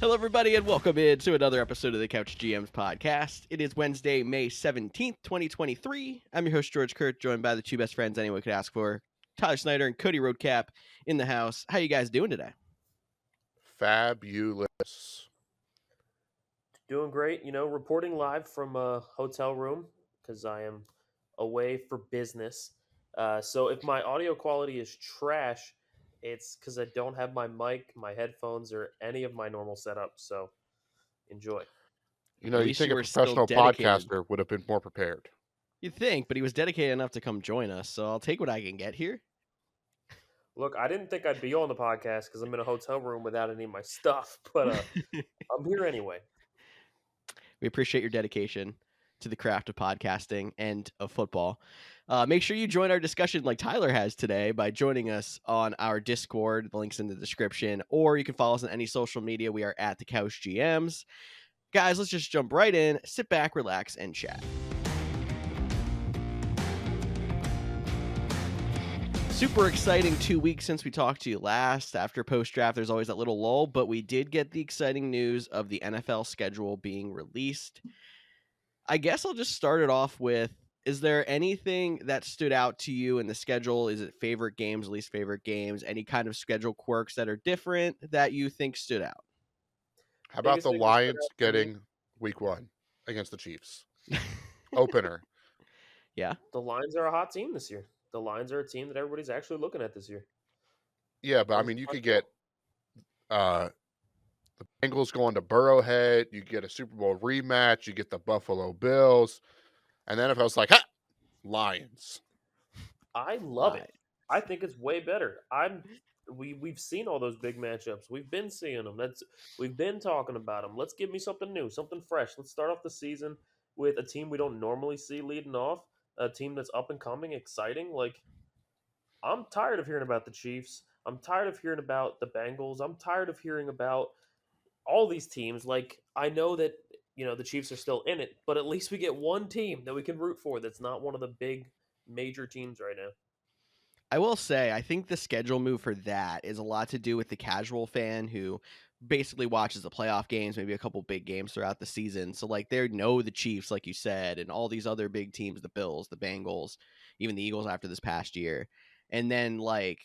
Hello, everybody, and welcome in to another episode of the Couch GMs podcast. It is Wednesday, May 17th, 2023. I'm your host, George Kerth, joined by the two best friends anyone could ask for, Tyler Snyder and Cody Roadcap in the house. How you guys doing today? Fabulous. Doing great. Reporting live from a hotel room because I am away for business. So if my audio quality is trash, it's because I don't have my mic, my headphones, or any of my normal setup. So enjoy. You know, At you least think you a were still professional dedicated. podcaster would have been more prepared. You'd think, but he was dedicated enough to come join us, so I'll take what I can get here. Look, I didn't think I'd be on the podcast because I'm in a hotel room without any of my stuff, but I'm here anyway. We appreciate your dedication to the craft of podcasting and of football. Make sure you join our discussion like Tyler has today by joining us on our Discord. The link's in the description, or you can follow us on any social media. We are at the Couch GMs. Guys, let's just jump right in, sit back, relax, and chat. Super exciting 2 weeks since we talked to you last. After post-draft, there's always that little lull, but we did get the exciting news of the NFL schedule being released. I guess I'll just start it off with, is there anything that stood out to you in the schedule? Is it favorite games, least favorite games, any kind of schedule quirks that are different that you think stood out? How about the Biggest thing that stood Lions out to me- getting week 1 against the Chiefs? Opener. Yeah. The Lions are a hot team this year. The Lions are a team that everybody's actually looking at this year. Yeah, but I mean, you could get the Bengals going to Burrowhead. You get a Super Bowl rematch. You get the Buffalo Bills. And then if I was like, ha! Lions. I love it. I think it's way better. We've seen all those big matchups. We've been seeing them. We've been talking about them. Let's give me something new, something fresh. Let's start off the season with a team we don't normally see leading off, a team that's up and coming, exciting. Like, I'm tired of hearing about the Chiefs. I'm tired of hearing about the Bengals. I'm tired of hearing about all these teams. Like, I know that the Chiefs are still in it, but at least we get one team that we can root for that's not one of the big major teams right now. I will say, I think the schedule move for that is a lot to do with the casual fan who basically watches the playoff games, maybe a couple big games throughout the season. So, like, they know the Chiefs, like you said, and all these other big teams, the Bills, the Bengals, even the Eagles after this past year. And then, like,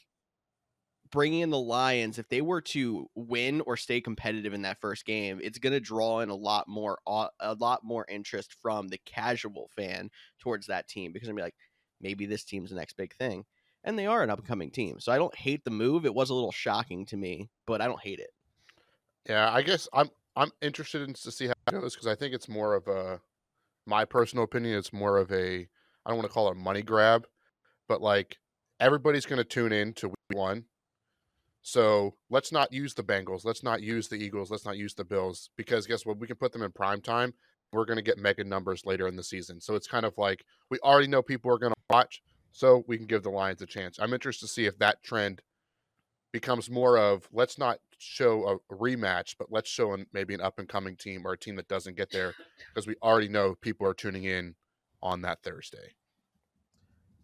bringing in the Lions, if they were to win or stay competitive in that first game, it's going to draw in a lot more interest from the casual fan towards that team, because I'm like, maybe this team's the next big thing. And they are an up-and-coming team. So I don't hate the move. It was a little shocking to me, but I don't hate it. Yeah, I guess I'm interested to see how it goes because I think it's more of my personal opinion, it's more of I don't want to call it a money grab, but like everybody's going to tune in to week 1. So let's not use the Bengals. Let's not use the Eagles. Let's not use the Bills because guess what? We can put them in prime time. We're going to get mega numbers later in the season. So it's kind of like we already know people are going to watch, so we can give the Lions a chance. I'm interested to see if that trend becomes more of let's not show a rematch, but let's show maybe an up-and-coming team or a team that doesn't get there because we already know people are tuning in on that Thursday.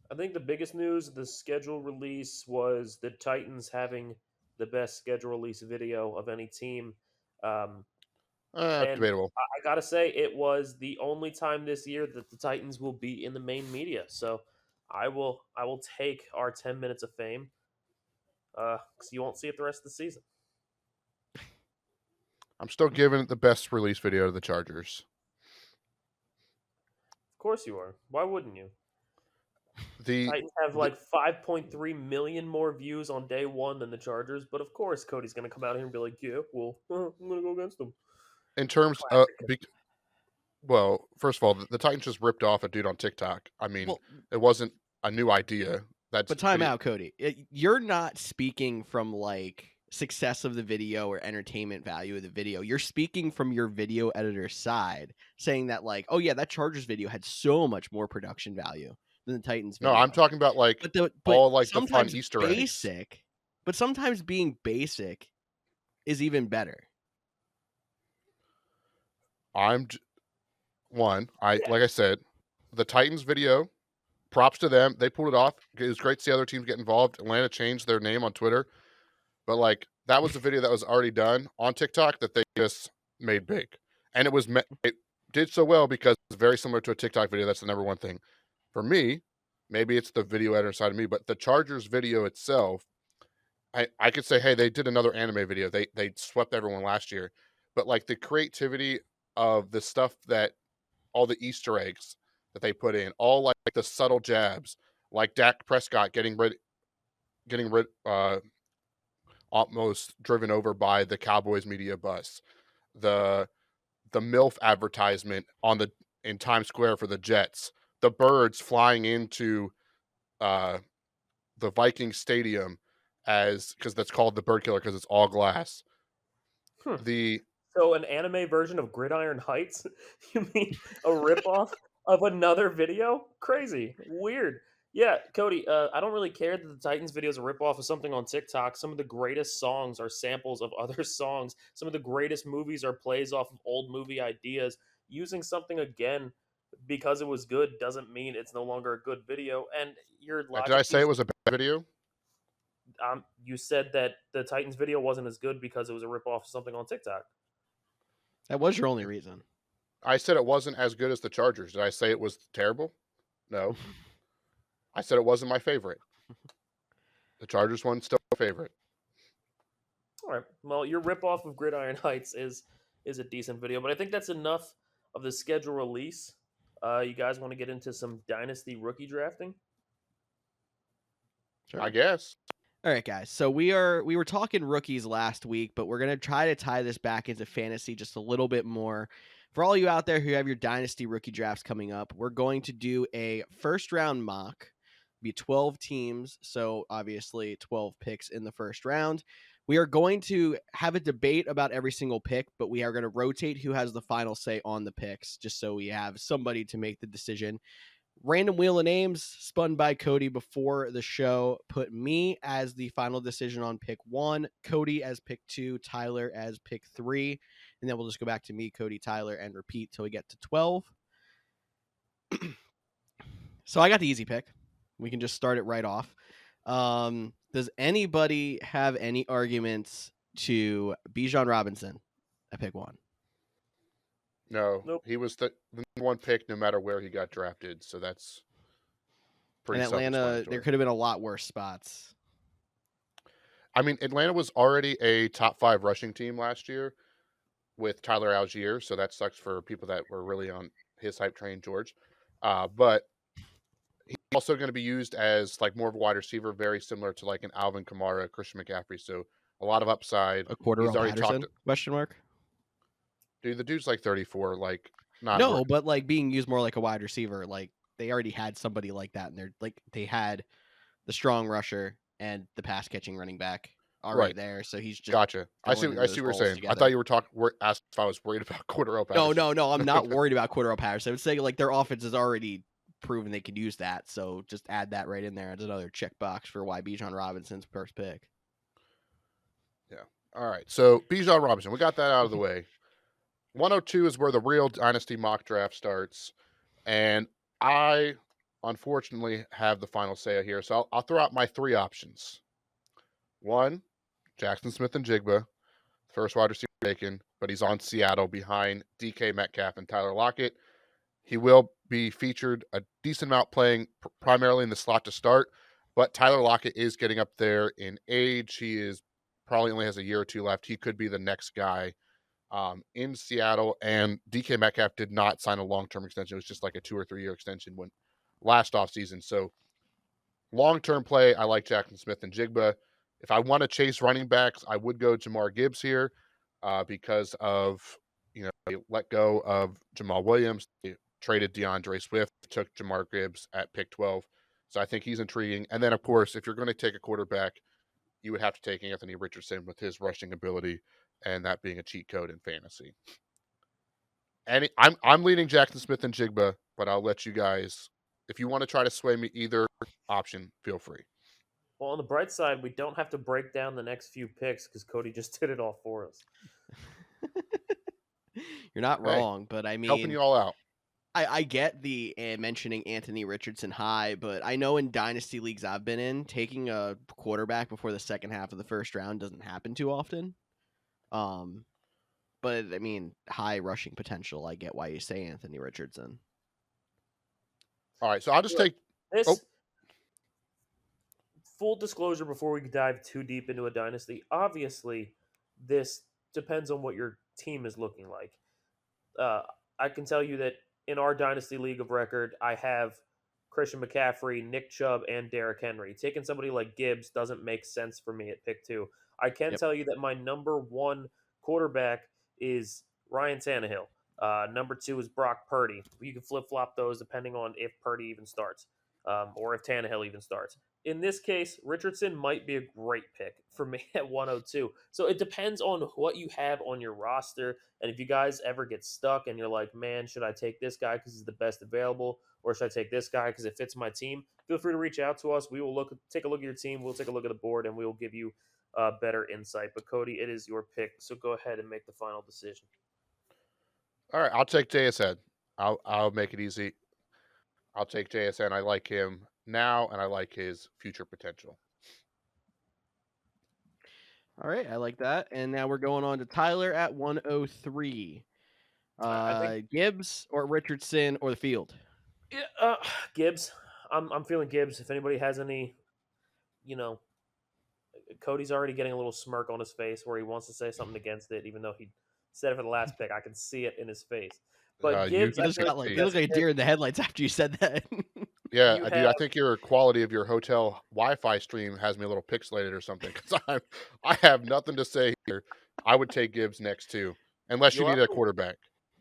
I think the biggest news of the schedule release was the Titans having the best schedule release video of any team. And Debatable. I got to say, it was the only time this year that the Titans will be in the main media. So I will take our 10 minutes of fame because you won't see it the rest of the season. I'm still giving it the best release video to the Chargers. Of course you are. Why wouldn't you? The Titans have like 5.3 million more views on day one than the Chargers, but of course Cody's going to come out here and be like, yeah, well, I'm going to go against them. In terms of, well, first of all, the Titans just ripped off a dude on TikTok. I mean, it wasn't a new idea. But time out, Cody. You're not speaking from like success of the video or entertainment value of the video. You're speaking from your video editor's side, saying that like, oh yeah, that Chargers video had so much more production value than the Titans video. No, I'm talking about like all like the fun Easter eggs. But sometimes being basic is even better. Like I said, the Titans video, props to them. They pulled it off. It was great to see other teams get involved. Atlanta changed their name on Twitter. But like that was a video that was already done on TikTok that they just made big. And it did so well because it's very similar to a TikTok video. That's the number one thing. For me, maybe it's the video editor side of me, but the Chargers video itself, I could say, hey, they did another anime video. They swept everyone last year. But like the creativity of the stuff that all the Easter eggs that they put in, all like the subtle jabs, like Dak Prescott getting rid almost driven over by the Cowboys media bus. The MILF advertisement in Times Square for the Jets. The birds flying into the Viking Stadium because that's called the Bird Killer because it's all glass. So an anime version of Gridiron Heights? You mean a ripoff of another video? Crazy. Weird. Yeah, Cody, I don't really care that the Titans video is a ripoff of something on TikTok. Some of the greatest songs are samples of other songs. Some of the greatest movies are plays off of old movie ideas. Using something again because it was good doesn't mean it's no longer a good video. And your logic. Did I say it was a bad video? You said that the Titans video wasn't as good because it was a ripoff of something on TikTok. That was your only reason. I said it wasn't as good as the Chargers. Did I say it was terrible? No. I said it wasn't my favorite. The Chargers one's still my favorite. All right. Well, your ripoff of Gridiron Heights is a decent video, but I think that's enough of the schedule release. You guys want to get into some Dynasty rookie drafting? Sure. I guess. All right, guys. So we were talking rookies last week, but we're going to try to tie this back into fantasy just a little bit more. For all you out there who have your Dynasty rookie drafts coming up, we're going to do a first-round mock. Be 12 teams, so obviously 12 picks in the first round. We are going to have a debate about every single pick, but we are going to rotate who has the final say on the picks, just so we have somebody to make the decision. Random wheel of names spun by Cody before the show put me as the final decision on pick 1, Cody as pick 2, Tyler as pick 3, and then we'll just go back to me, Cody, Tyler, and repeat till we get to 12. So I got the easy pick. We can just start it right off. Does anybody have any arguments to Bijan Robinson at pick 1? No, Nope. He was the number one pick no matter where he got drafted, so that's pretty In Atlanta, there self-explanatory. could have been a lot worse spots. I mean, Atlanta was already a top 5 rushing team last year with Tyler Algier, so that sucks for people that were really on his hype train, George. But he's also going to be used as like more of a wide receiver, very similar to like an Alvin Kamara, Christian McCaffrey. So a lot of upside. A quarter He's already Patterson? Question mark. Dude, the dude's like 34. Like not No, but like being used more like a wide receiver. Like they already had somebody like that, and they're like they had the strong rusher and the pass catching running back already there. So he's just gotcha. I see what you're saying. I thought you were asked if I was worried about Cordero Patterson. No. I'm not worried about Cordero Patterson. I would say like their offense is already proven they could use that. So just add that right in there as another checkbox for why Bijan Robinson's first pick. Yeah. All right. So Bijan Robinson, we got that out of the way. 102 is where the real Dynasty mock draft starts. And I, unfortunately, have the final say here. So I'll throw out my 3 options. 1, Jackson Smith-Njigba, first wide receiver taken, but he's on Seattle behind DK Metcalf and Tyler Lockett. He will be featured a decent amount playing primarily in the slot to start, but Tyler Lockett is getting up there in age. He is probably only has a year or 2 left. He could be the next guy in Seattle, and DK Metcalf did not sign a long-term extension. It was just like a 2 or 3 year extension when last offseason. So long-term play, I like Jackson Smith-Njigba. If I want to chase running backs, I would go Jamar Gibbs here because of, they let go of Jamal Williams. They traded DeAndre Swift, took Jamar Gibbs at pick 12. So I think he's intriguing. And then, of course, if you're going to take a quarterback, you would have to take Anthony Richardson with his rushing ability and that being a cheat code in fantasy. And I'm leaning Jackson Smith-Njigba, but I'll let you guys, if you want to try to sway me either option, feel free. Well, on the bright side, we don't have to break down the next few picks because Cody just did it all for us. You're not wrong, but I mean, helping you all out. I get the mentioning Anthony Richardson high, but I know in dynasty leagues I've been in, taking a quarterback before the second half of the first round doesn't happen too often. But I mean, high rushing potential. I get why you say Anthony Richardson. All right, so I'll just Look, take. Oh, this full disclosure before we dive too deep into a dynasty. Obviously, this depends on what your team is looking like. uh, I can tell you that in our dynasty league of record, I have Christian McCaffrey, Nick Chubb, and Derrick Henry. Taking somebody like Gibbs doesn't make sense for me at pick 2. I can Yep. tell you that my number 1 quarterback is Ryan Tannehill. Number 2 is Brock Purdy. You can flip flop those depending on if Purdy even starts, or if Tannehill even starts. In this case, Richardson might be a great pick for me at 102. So it depends on what you have on your roster. And if you guys ever get stuck and you're like, man, should I take this guy because he's the best available, or should I take this guy because it fits my team? Feel free to reach out to us. We will take a look at your team. We'll take a look at the board, and we will give you better insight. But Cody, it is your pick, so go ahead and make the final decision. all right, I'll take JSN. I'll make it easy. I'll take JSN. I like him now, and I like his future potential. All right, I like that. And now we're going on to Tyler at 103. I think Gibbs or Richardson or the field? yeah, Gibbs. I'm feeling Gibbs. If anybody has any, you know, Cody's already getting a little smirk on his face where he wants to say something against it, even though he said it for the last pick. I can see it in his face. But You Gibbs, You I can just feel like got the like see. you look best like a pick. deer in the headlights after you said that. Yeah, You dude. I have think your quality of your hotel Wi-Fi stream has me a little pixelated or something because I have nothing to say here. I would take Gibbs next too, unless you you'll need have a to quarterback.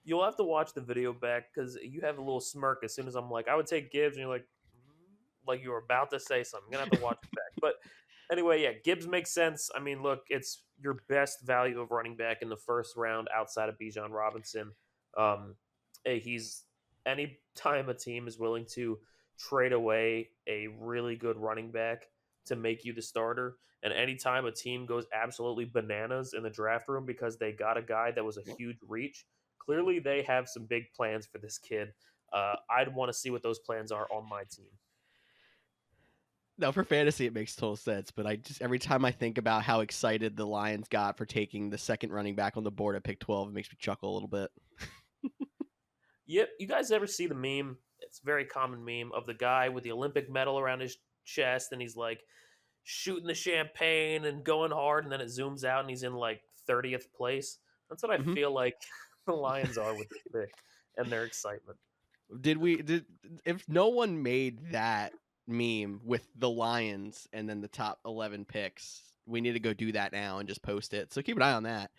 you'll have to watch the video back because you have a little smirk as soon as I'm like, I would take Gibbs, and you're like you were about to say something. I'm gonna have to watch it back. But anyway, yeah, Gibbs makes sense. I mean, look, it's your best value of running back in the first round outside of Bijan Robinson. Um, he's any time a team is willing to trade away a really good running back to make you the starter, and anytime a team goes absolutely bananas in the draft room because they got a guy that was a huge reach, clearly they have some big plans for this kid. I'd want to see what those plans are on my team. No, for fantasy it makes total sense, but I just every time I think about how excited the Lions got for taking the second running back on the board at pick 12, it makes me chuckle a little bit. Yep. You guys ever see the meme? It's a very common meme of the guy with the Olympic medal around his chest, and he's like shooting the champagne and going hard, and then it zooms out, and he's in like 30th place. That's what I Mhm. feel like the Lions are with this pick and their excitement. Did if no one made that meme with the Lions and then the top 11 picks, we need to go do that now and just post it. So keep an eye on that.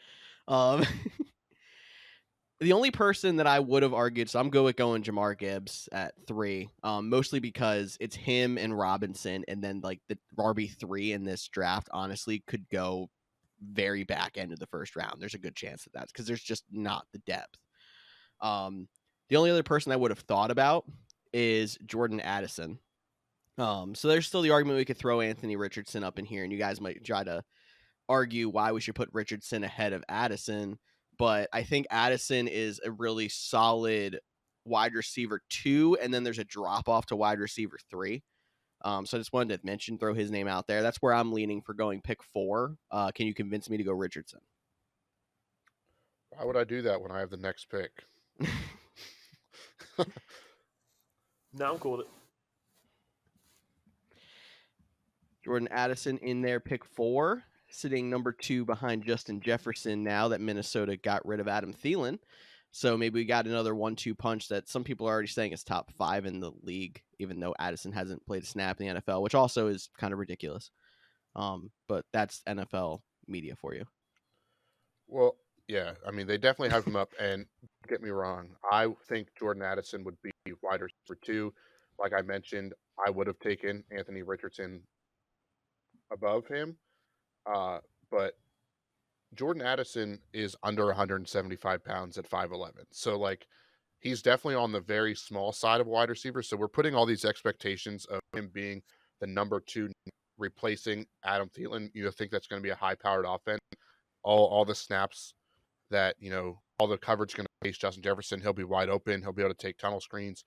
Um The only person that I would have argued, so I'm going Jamar Gibbs at 3, mostly because it's him and Robinson, and then like the RB3 in this draft, honestly, could go very back end of the first round. There's a good chance that that's because there's just not the depth. The only other person I would have thought about is Jordan Addison. So there's still the argument we could throw Anthony Richardson up in here, and you guys might try to argue why we should put Richardson ahead of Addison, but I think Addison is a really solid wide receiver 2, and then there's a drop off to wide receiver 3. So I just wanted to throw his name out there. That's where I'm leaning for going pick 4. Can you convince me to go Richardson? Why would I do that when I have the next pick? No, I'm cool with it. Jordan Addison in there, pick 4, sitting number 2 behind Justin Jefferson now that Minnesota got rid of Adam Thielen. So maybe we got another 1-2 punch that some people are already saying is top 5 in the league, even though Addison hasn't played a snap in the NFL, which also is kind of ridiculous. But that's NFL media for you. Well, yeah, I mean, they definitely have him up. And don't get me wrong, I think Jordan Addison would be wide receiver 2. Like I mentioned, I would have taken Anthony Richardson above him. But Jordan Addison is under 175 pounds at 5'11. So, like, he's definitely on the very small side of wide receivers. So, we're putting all these expectations of him being the number 2 replacing Adam Thielen. You think that's going to be a high powered offense. All the snaps that, all the coverage is going to face Justin Jefferson, he'll be wide open. He'll be able to take tunnel screens,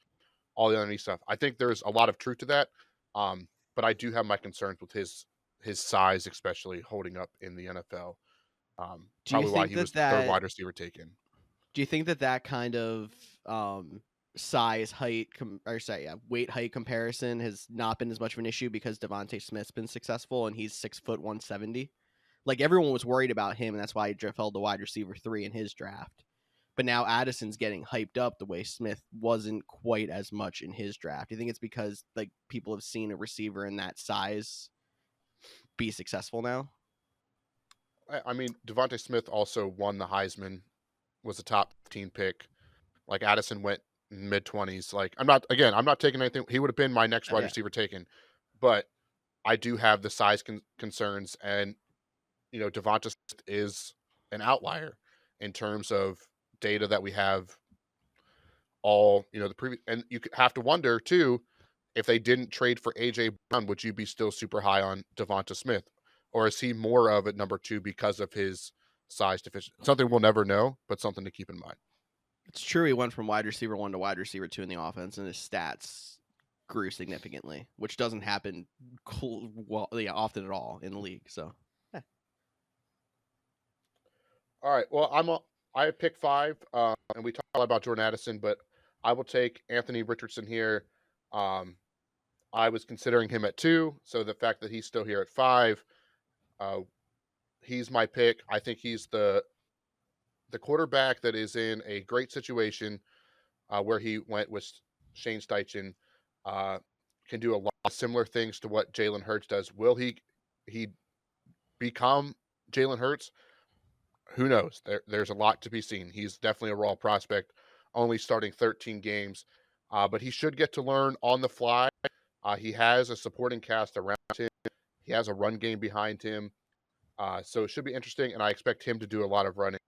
all the underneath stuff. I think there's a lot of truth to that. But I do have my concerns with his size, especially holding up in the NFL. Do you Probably why think he that was the third that wide receiver taken. do you think that that kind of size, height, weight, height comparison has not been as much of an issue because Devontae Smith's been successful and he's 6'1", 170? Like everyone was worried about him, and that's why he fell to wide receiver 3 in his draft. But now Addison's getting hyped up the way Smith wasn't quite as much in his draft. Do you think it's because like people have seen a receiver in that size be successful now? I mean, Devontae Smith also won the Heisman, was a top 15 pick. Like Addison went mid-20s. Like I'm not taking anything. He would have been my next wide receiver taken, but I do have the size concerns, and Devonta Smith is an outlier in terms of data that we have. All the previous, and you have to wonder too, if they didn't trade for AJ Brown, would you be still super high on Devonta Smith, or is he more of a number 2 because of his size deficiency? Something we'll never know, but something to keep in mind. It's true he went from wide receiver 1 to wide receiver 2 in the offense, and his stats grew significantly, which doesn't happen often at all in the league. So, All right. Well, I have pick 5, and we talked a lot about Jordan Addison, but I will take Anthony Richardson here. I was considering him at 2, so the fact that he's still here at 5, he's my pick. I think he's the quarterback that is in a great situation where he went with Shane Steichen. Can do a lot of similar things to what Jalen Hurts does. Will he become Jalen Hurts? Who knows? There's a lot to be seen. He's definitely a raw prospect, only starting 13 games, but he should get to learn on the fly. He has a supporting cast around him. He has a run game behind him. So it should be interesting, and I expect him to do a lot of running,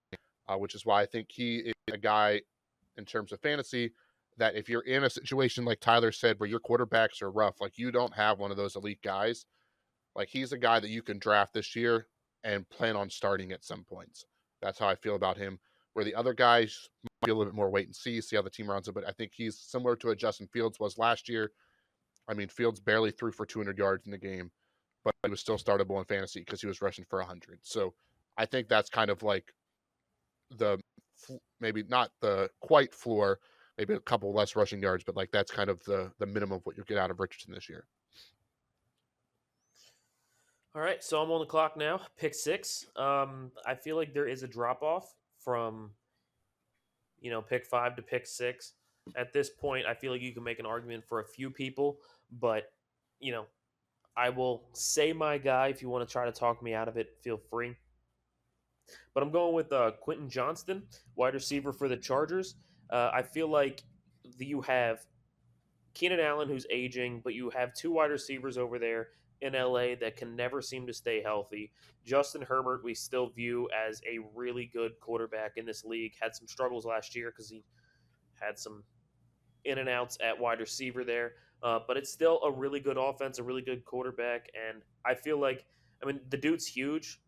which is why I think he is a guy in terms of fantasy that if you're in a situation like Tyler said where your quarterbacks are rough, like you don't have one of those elite guys, like he's a guy that you can draft this year and plan on starting at some points. That's how I feel about him. Where the other guys might be a little bit more wait and see how the team runs it, but I think he's similar to what Justin Fields was last year. I mean, Fields barely threw for 200 yards in the game, but he was still startable in fantasy because he was rushing for 100. So I think that's kind of like maybe not the quite floor, maybe a couple less rushing yards, but like that's kind of the minimum of what you'll get out of Richardson this year. All right, so I'm on the clock now. Pick 6. I feel like there is a drop off from, pick 5 to pick 6. At this point, I feel like you can make an argument for a few people, but I will say my guy. If you want to try to talk me out of it, feel free. But I'm going with Quentin Johnston, wide receiver for the Chargers. I feel like you have Keenan Allen, who's aging, but you have 2 wide receivers over there in LA that can never seem to stay healthy. Justin Herbert, we still view as a really good quarterback in this league. Had some struggles last year because he had some in and outs at wide receiver there. But it's still a really good offense, a really good quarterback. And I feel like, the dude's huge.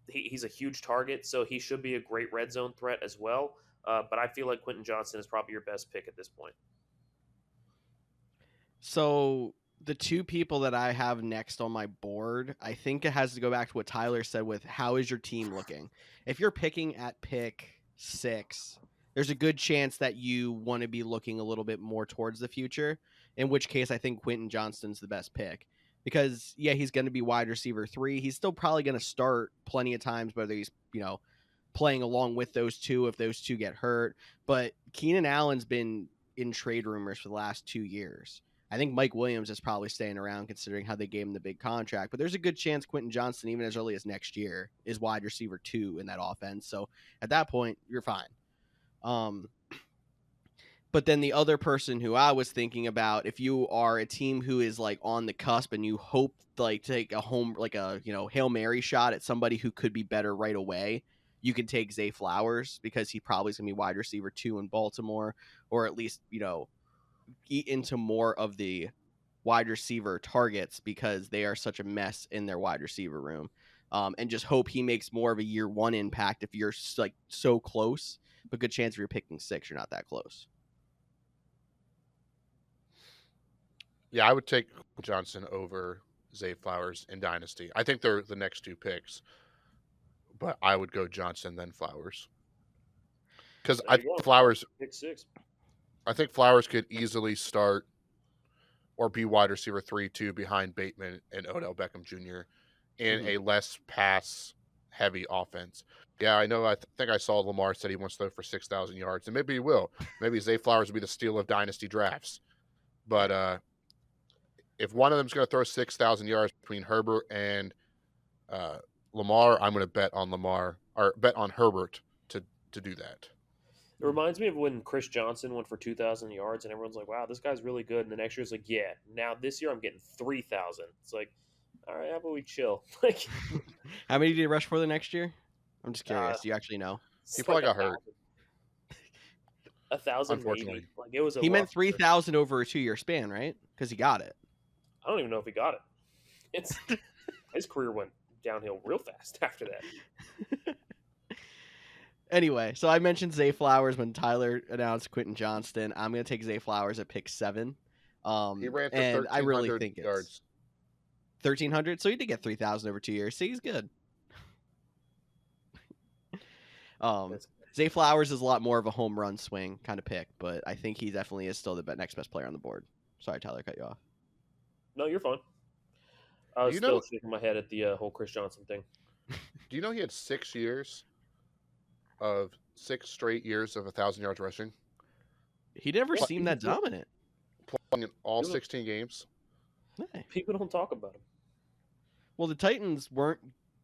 He's a huge target, so he should be a great red zone threat as well. But I feel like Quentin Johnston is probably your best pick at this point. So the 2 people that I have next on my board, I think it has to go back to what Tyler said with how is your team looking? If you're picking at pick 6, there's a good chance that you want to be looking a little bit more towards the future, in which case I think Quentin Johnston's the best pick. Because, he's going to be wide receiver 3. He's still probably going to start plenty of times, whether he's, playing along with those 2 if those 2 get hurt. But Keenan Allen's been in trade rumors for the last 2 years. I think Mike Williams is probably staying around considering how they gave him the big contract. But there's a good chance Quentin Johnston, even as early as next year, is wide receiver 2 in that offense. So at that point, you're fine. But then the other person who I was thinking about, if you are a team who is like on the cusp and you hope like take a Hail Mary shot at somebody who could be better right away, you can take Zay Flowers because he probably is going to be wide receiver 2 in Baltimore, or at least, eat into more of the wide receiver targets because they are such a mess in their wide receiver room. And just hope he makes more of a year 1 impact if you're like so close. but good chance if you're picking 6, you're not that close. Yeah, I would take Johnson over Zay Flowers in Dynasty. I think they're the next 2 picks, but I would go Johnson then Flowers. Because I think Flowers, pick 6. I think Flowers could easily start or be wide receiver 3-2 behind Bateman and Odell Beckham Jr. in a less pass-heavy offense. Yeah, I know. I think I saw Lamar said he wants to throw for 6,000 yards, and maybe he will. Maybe Zay Flowers will be the steal of Dynasty drafts. But if one of them's going to throw 6,000 yards between Herbert and Lamar, I'm going to bet on Lamar or bet on Herbert to do that. It reminds me of when Chris Johnson went for 2,000 yards, and everyone's like, "Wow, this guy's really good." And the next year, it's like, "Yeah, now this year I'm getting 3,000." It's like, all right, how about we chill? Like, how many did he rush for the next year? I'm just curious. Do you actually know? He probably got hurt. 1,000, unfortunately. maybe. Like it was. He meant 3,000 over a 2-year span, right? Because he got it. I don't even know if he got it. His career went downhill real fast after that. Anyway, so I mentioned Zay Flowers when Tyler announced Quentin Johnston. I'm going to take Zay Flowers at pick 7. He ran for and I really think yards. It's 1,300. So he did get 3,000 over 2 years. So he's good. Zay Flowers is a lot more of a home run swing kind of pick, but I think he definitely is still the next best player on the board. Sorry, Tyler, cut you off. No, you're fine. I was still shaking my head at the whole Chris Johnson thing. Do you know he had 6 straight years of 1,000 yards rushing? He never seemed that dominant. Playing in all 16 games. Hey. People don't talk about him. Well, the Titans weren't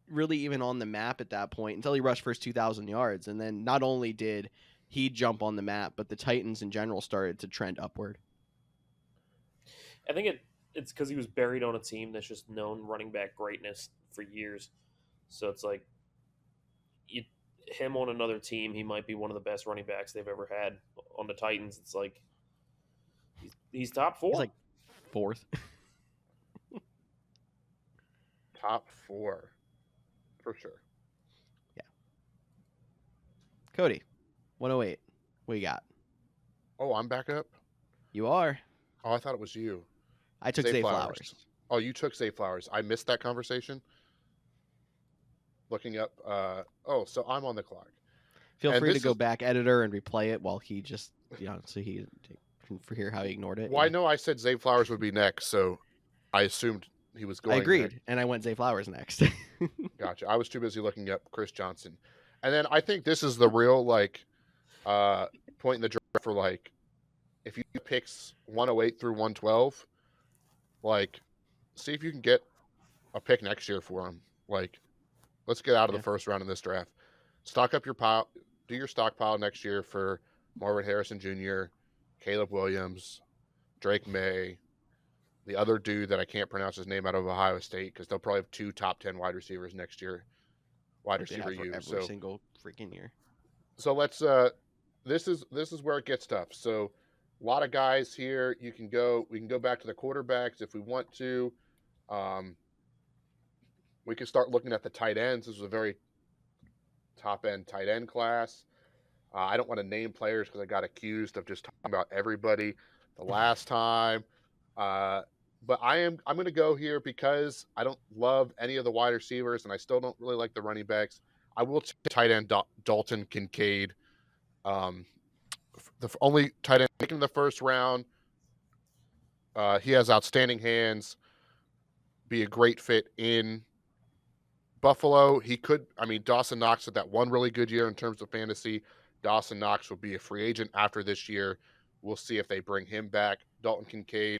really even on the map at that point until he rushed first 2,000 yards. And then not only did he jump on the map, but the Titans in general started to trend upward. I think it's because he was buried on a team that's just known running back greatness for years. So it's like him on another team, he might be one of the best running backs they've ever had. On the Titans, it's like he's top 4. He's like 4th. Top 4. For sure. Yeah. Cody, 108. What you got? Oh, I'm back up? You are. Oh, I thought it was you. I took Zay Flowers. Oh, you took Zay Flowers. I missed that conversation. Looking up. So I'm on the clock. Feel free to go back, editor, and replay it while he just, so he can hear how he ignored it. Well, I know I said Zay Flowers would be next, so I assumed he was going. I agreed, next. And I went Zay Flowers next. Gotcha. I was too busy looking up Chris Johnson. And then I think this is the real, point in the draft for, if you picks 108 through 112, see if you can get a pick next year for him. Let's get out of the first round in this draft. Stock up your pile. Do your stockpile next year for Marvin Harrison Jr., Caleb Williams, Drake May, the other dude that I can't pronounce his name out of Ohio State because they'll probably have 2 top 10 wide receivers next year. Wide receiver you. Every single freaking year. So let's this is where it gets tough. So a lot of guys here. We can go back to the quarterbacks if we want to. We can start looking at the tight ends. This is a very top end tight end class. I don't want to name players because I got accused of just talking about everybody the last time. But I'm going to go here because I don't love any of the wide receivers and I still don't really like the running backs. I will take tight end Dalton Kincaid. The only tight end taken in the first round. He has outstanding hands. Be a great fit in Buffalo. Dawson Knox had that one really good year in terms of fantasy. Dawson Knox will be a free agent after this year. We'll see if they bring him back. Dalton Kincaid.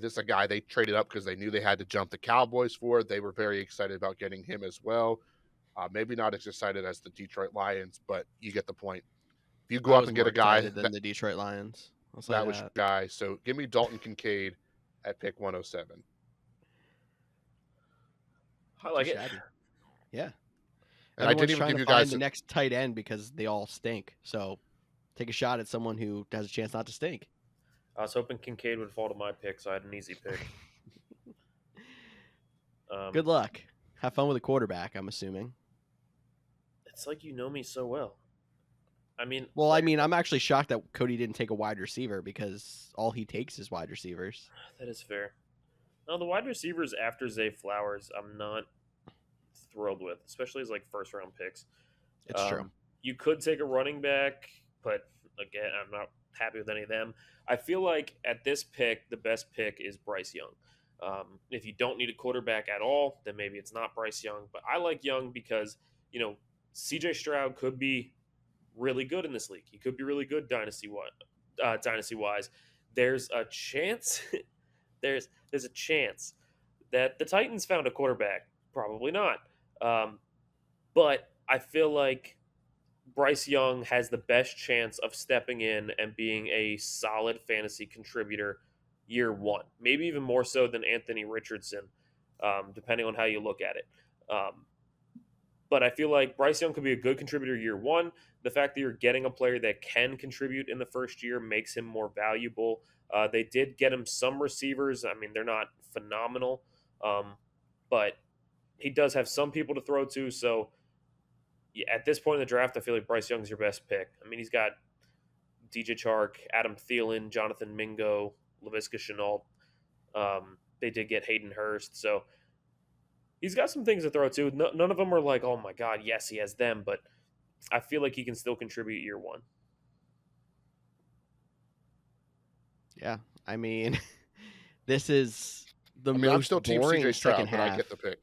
This is a guy they traded up because they knew they had to jump the Cowboys for. They were very excited about getting him as well. Maybe not as excited as the Detroit Lions, but you get the point. If you go up and get a guy than the Detroit Lions, that was your guy. So give me Dalton Kincaid at pick 107. I like it. Yeah. And I didn't even give you guys the next tight end because they all stink. So take a shot at someone who has a chance not to stink. I was hoping Kincaid would fall to my pick, so I had an easy pick. Good luck. Have fun with a quarterback, I'm assuming. It's like you know me so well. I mean, Well, I'm actually shocked that Cody didn't take a wide receiver because all he takes is wide receivers. that is fair. No, the wide receivers after Zay Flowers, I'm not thrilled with, especially as like first round picks. It's true. You could take a running back, but again, I'm not happy with any of them. I feel like at this pick, the best pick is Bryce Young. If you don't need a quarterback at all, then maybe it's not Bryce Young. But I like Young because, CJ Stroud could be really good in this league. He could be really good dynasty wise. There's a chance. there's a chance that the Titans found a quarterback. Probably not. But I feel like Bryce Young has the best chance of stepping in and being a solid fantasy contributor year one, maybe even more so than Anthony Richardson, depending on how you look at it. But I feel like Bryce Young could be a good contributor year one. The fact that you're getting a player that can contribute in the first year makes him more valuable. They did get him some receivers. I mean, they're not phenomenal, but he does have some people to throw to. So at this point in the draft, I feel like Bryce Young's your best pick. I mean, he's got DJ Chark, Adam Thielen, Jonathan Mingo, Laviska Shenault. They did get Hayden Hurst. So he's got some things to throw to. None of them are like, oh my God, yes, he has them. But I feel like he can still contribute year one. Yeah, I mean, this is the most I'm still team boring CJ Stroud, second but half. I get the pick.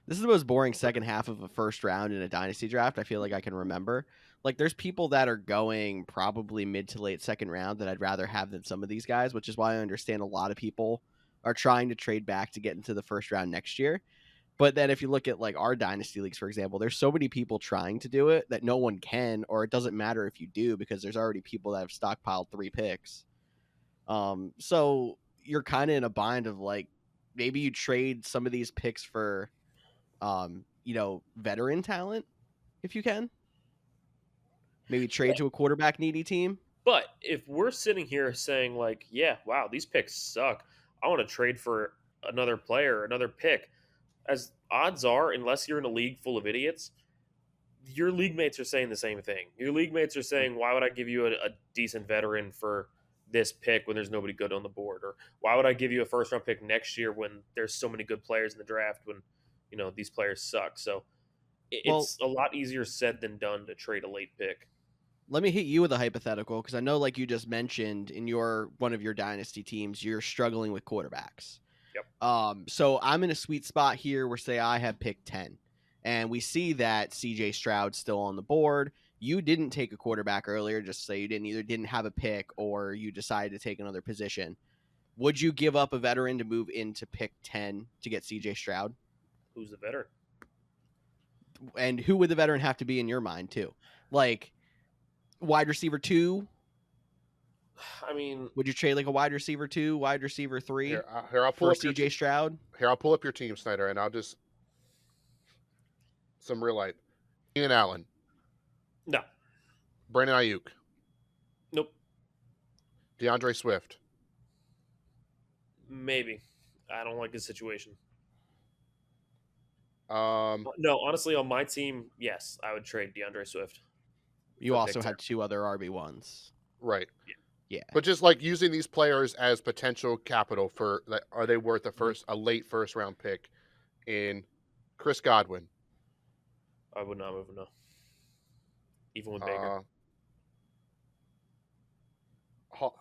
This is the most boring second half of a first round in a dynasty draft I feel like I can remember. Like, there's people that are going probably mid to late second round that I'd rather have than some of these guys, which is why I understand a lot of people are trying to trade back to get into the first round next year. But then if you look at like our dynasty leagues, for example, there's so many people trying to do it that no one can, or it doesn't matter if you do because there's already people that have stockpiled 3 picks. So you're kind of in a bind of like, maybe you trade some of these picks for, veteran talent if you can. Maybe trade to a quarterback needy team. But if we're sitting here saying like, yeah, wow, these picks suck. I want to trade for another player, another pick. As odds are, unless you're in a league full of idiots, your league mates are saying the same thing. Your league mates are saying, why would I give you a decent veteran for this pick when there's nobody good on the board? Or why would I give you a first round pick next year when there's so many good players in the draft when, these players suck? So it's a lot easier said than done to trade a late pick. Let me hit you with a hypothetical because I know, like you just mentioned, in one of your dynasty teams, you're struggling with quarterbacks. Yep. So I'm in a sweet spot here where, say, I have pick 10, and we see that CJ Stroud's still on the board. You didn't take a quarterback earlier, just say you didn't have a pick or you decided to take another position. Would you give up a veteran to move into pick 10 to get CJ Stroud? Who's the veteran? And who would the veteran have to be in your mind too? Like wide receiver 2? I mean, would you trade like a wide receiver 2, wide receiver 3 Here, I'll pull for up CJ Stroud? Here, I'll pull up your team, Snyder, and I'll just some real light. Ian Allen. No. Brandon Ayuk. Nope. DeAndre Swift. Maybe. I don't like his situation. No, honestly, on my team, yes, I would trade DeAndre Swift. You also had 2 other RB1s. Right. Yeah. But just like using these players as potential capital for, like, are they worth a late first round pick in Chris Godwin? I would not move, no. Even with Baker.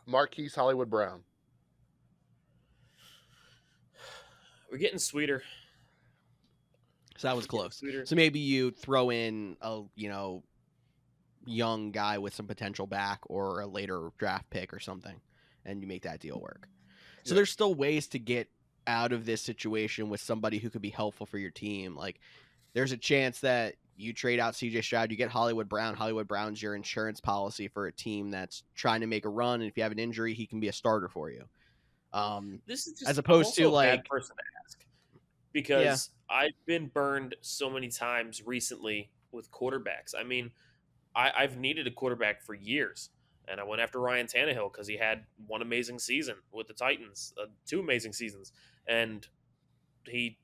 Marquise Hollywood Brown. We're getting sweeter. So that was close. So maybe you throw in a, young guy with some potential back or a later draft pick or something, and you make that deal work. So there's still ways to get out of this situation with somebody who could be helpful for your team. Like, there's a chance that you trade out CJ Stroud, you get Hollywood Brown. Hollywood Brown's your insurance policy for a team that's trying to make a run, and if you have an injury, he can be a starter for you. This is just, as opposed to like, a bad person to ask, because I've been burned so many times recently with quarterbacks. I mean, I've needed a quarterback for years, and I went after Ryan Tannehill because he had one amazing season with the Titans, 2 amazing seasons, and he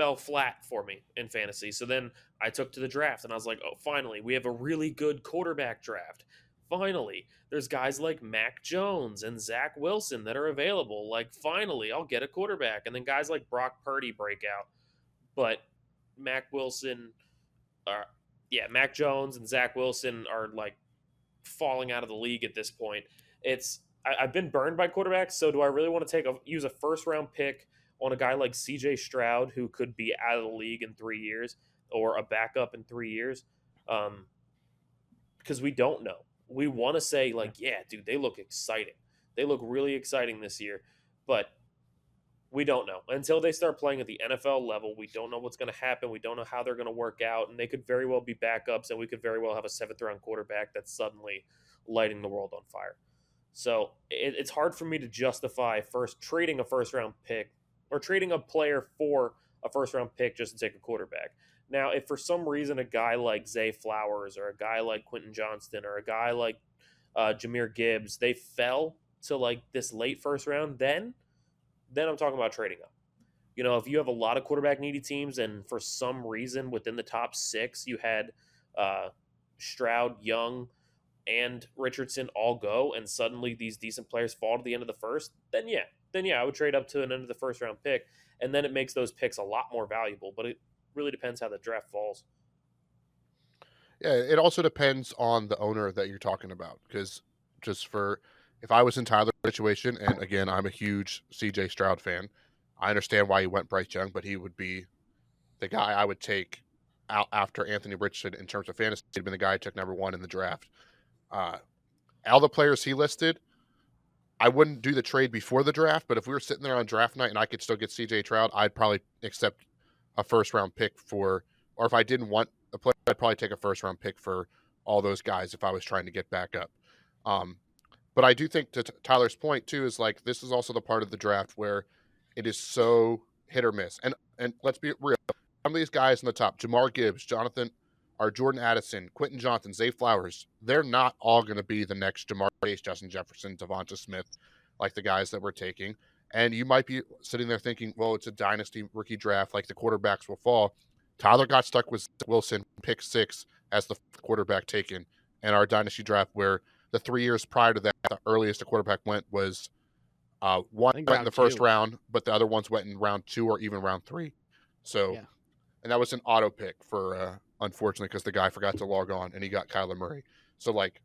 fell flat for me in fantasy. So then I took to the draft and I was like, oh, finally, we have a really good quarterback draft. Finally, there's guys like Mac Jones and Zach Wilson that are available. Like, finally, I'll get a quarterback. And then guys like Brock Purdy break out. But Mac Wilson, Mac Jones and Zach Wilson are like falling out of the league at this point. I've been burned by quarterbacks, so do I really want to use a first round pick on a guy like CJ Stroud who could be out of the league in 3 years or a backup in 3 years? Because we don't know. We want to say like, yeah, dude, they look exciting. They look really exciting this year, but we don't know until they start playing at the NFL level. We don't know what's going to happen. We don't know how they're going to work out, and they could very well be backups, and we could very well have a 7th round quarterback that's suddenly lighting the world on fire. So it's hard for me to justify trading a first round pick or trading a player for a first round pick just to take a quarterback. Now, if for some reason a guy like Zay Flowers or a guy like Quentin Johnston or a guy like Jahmyr Gibbs, they fell to like this late first round, then I'm talking about trading up. You know, if you have a lot of quarterback needy teams and for some reason within the top 6 you had Stroud, Young, and Richardson all go, and suddenly these decent players fall to the end of the first, then I would trade up to an end of the first round pick, and then it makes those picks a lot more valuable. But it really depends how the draft falls. Yeah, it also depends on the owner that you're talking about. Because if I was in Tyler's situation, and again, I'm a huge CJ Stroud fan, I understand why he went Bryce Young, but he would be the guy I would take out after Anthony Richardson in terms of fantasy. He'd been the guy I took number 1 in the draft. All the players he listed, I wouldn't do the trade before the draft, but if we were sitting there on draft night and I could still get CJ Stroud, I'd probably accept a first round pick or if I didn't want a player, I'd probably take a first round pick for all those guys if I was trying to get back up. But I do think to Tyler's point too, is like, this is also the part of the draft where it is so hit or miss. And let's be real. Some of these guys in the top, Jahmyr Gibbs, Jordan Addison, Quentin Johnson, Zay Flowers, they're not all going to be the next Jamar Chase, Justin Jefferson, Devonta Smith, like the guys that we're taking. And you might be sitting there thinking, well, it's a dynasty rookie draft, like the quarterbacks will fall. Tyler got stuck with Wilson, pick 6 as the quarterback taken in our dynasty draft, where the 3 years prior to that, the earliest a quarterback went was one went in the first round, but the other ones went in round 2 or even round 3. So, yeah. And that was an auto pick for, unfortunately, because the guy forgot to log on and he got Kyler Murray. So, like,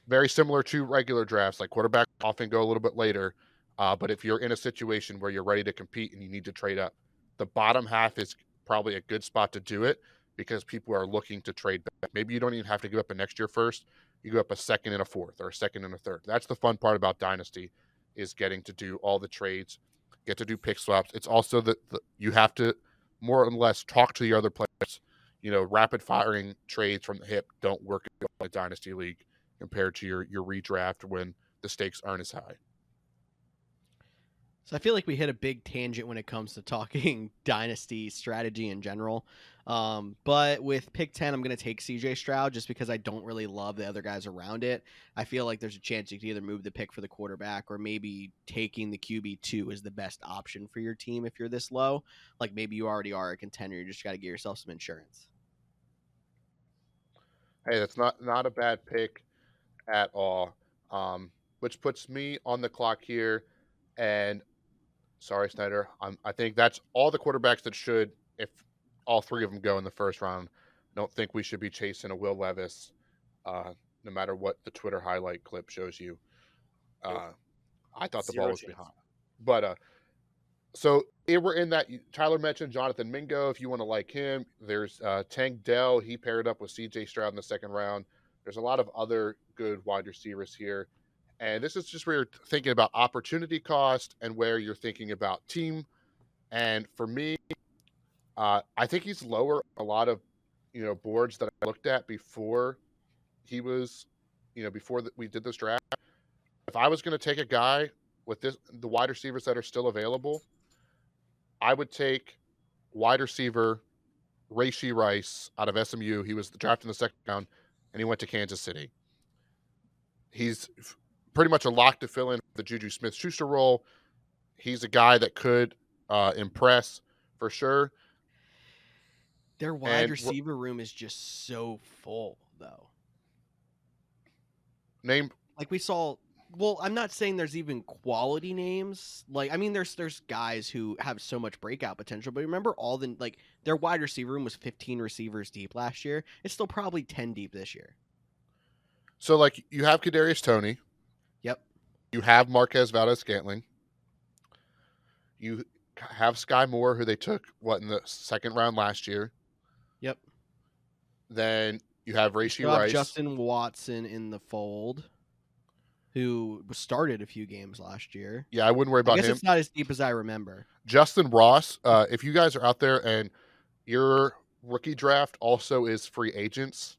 very similar to regular drafts, like quarterbacks often go a little bit later. But if you're in a situation where you're ready to compete and you need to trade up, the bottom half is probably a good spot to do it because people are looking to trade back. Maybe you don't even have to give up a next year first. You go up a 2nd and a 4th or a 2nd and a 3rd. That's the fun part about Dynasty, is getting to do all the trades, get to do pick swaps. It's also that you have to more or less talk to the other players. You know, rapid firing trades from the hip don't work in a Dynasty league compared to your redraft when the stakes aren't as high. So I feel like we hit a big tangent when it comes to talking Dynasty strategy in general. But with pick 10, I'm going to take CJ Stroud just because I don't really love the other guys around it. I feel like there's a chance you can either move the pick for the quarterback or maybe taking the QB2 is the best option for your team if you're this low. Like maybe you already are a contender. You just got to get yourself some insurance. Hey, that's not a bad pick at all. Which puts me on the clock here. And sorry, Snyder. I think that's all the quarterbacks that should, if all 3 of them go in the first round. I don't think we should be chasing a Will Levis, no matter what the Twitter highlight clip shows you. I thought the ball was behind. But so we're in that. Tyler mentioned Jonathan Mingo. If you want to like him, there's Tank Dell. He paired up with CJ Stroud in the 2nd round. There's a lot of other good wide receivers here. And this is just where you're thinking about opportunity cost and where you're thinking about team. And for me, I think he's lower a lot of, boards that I looked at before he was, before we did this draft. If I was going to take a guy with the wide receivers that are still available, I would take wide receiver Rashee Rice out of SMU. He was drafted in the 2nd round, and he went to Kansas City. He's pretty much a lock to fill in the Juju Smith-Schuster role. He's a guy that could impress for sure. Their wide receiver room is just so full, though. Like we saw. Well, I'm not saying there's even quality names. Like, I mean, there's guys who have so much breakout potential. But remember, their wide receiver room was 15 receivers deep last year. It's still probably 10 deep this year. So, like, you have Kadarius Toney. Yep. You have Marquez Valdes-Scantling. You have Sky Moore, who they took in the second round last year. Yep. Then you have Rashee Rice. Justin Watson in the fold, who started a few games last year. Yeah, I wouldn't worry about him. It's not as deep as I remember. Justin Ross, if you guys are out there and your rookie draft also is free agents,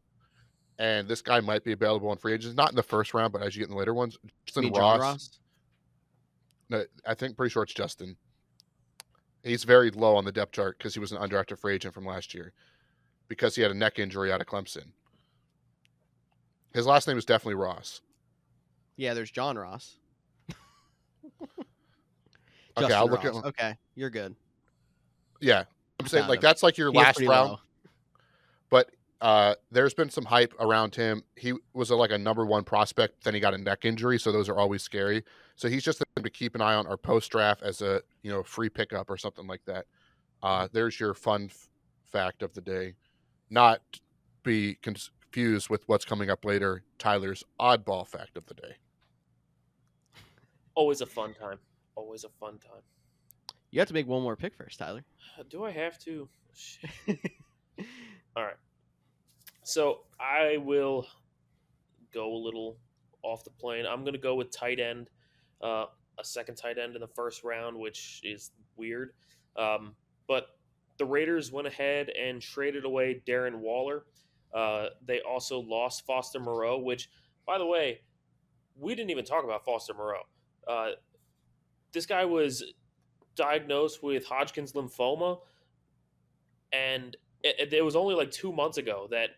and this guy might be available in free agents, not in the first round, but as you get in the later ones. Justin Ross? No, pretty sure it's Justin. He's very low on the depth chart because he was an undrafted free agent from last year because he had a neck injury out of Clemson. His last name is definitely Ross. Yeah, there's John Ross. Okay, I'll look at. Okay, you're good. Yeah, I'm saying like that's like your last round. Low. But there's been some hype around him. He was like a number one prospect. Then he got a neck injury, so those are always scary. So he's just to keep an eye on our post draft as a free pickup or something like that. There's your fun fact of the day. Not be confused with what's coming up later. Tyler's oddball fact of the day. Always a fun time. Always a fun time. You have to make one more pick first, Tyler. Do I have to? All right. So I will go a little off the plane. I'm going to go with tight end, a second tight end in the first round, which is weird. But the Raiders went ahead and traded away Darren Waller. They also lost Foster Moreau, which, by the way, we didn't even talk about Foster Moreau. This guy was diagnosed with Hodgkin's lymphoma, and it was only like 2 months ago that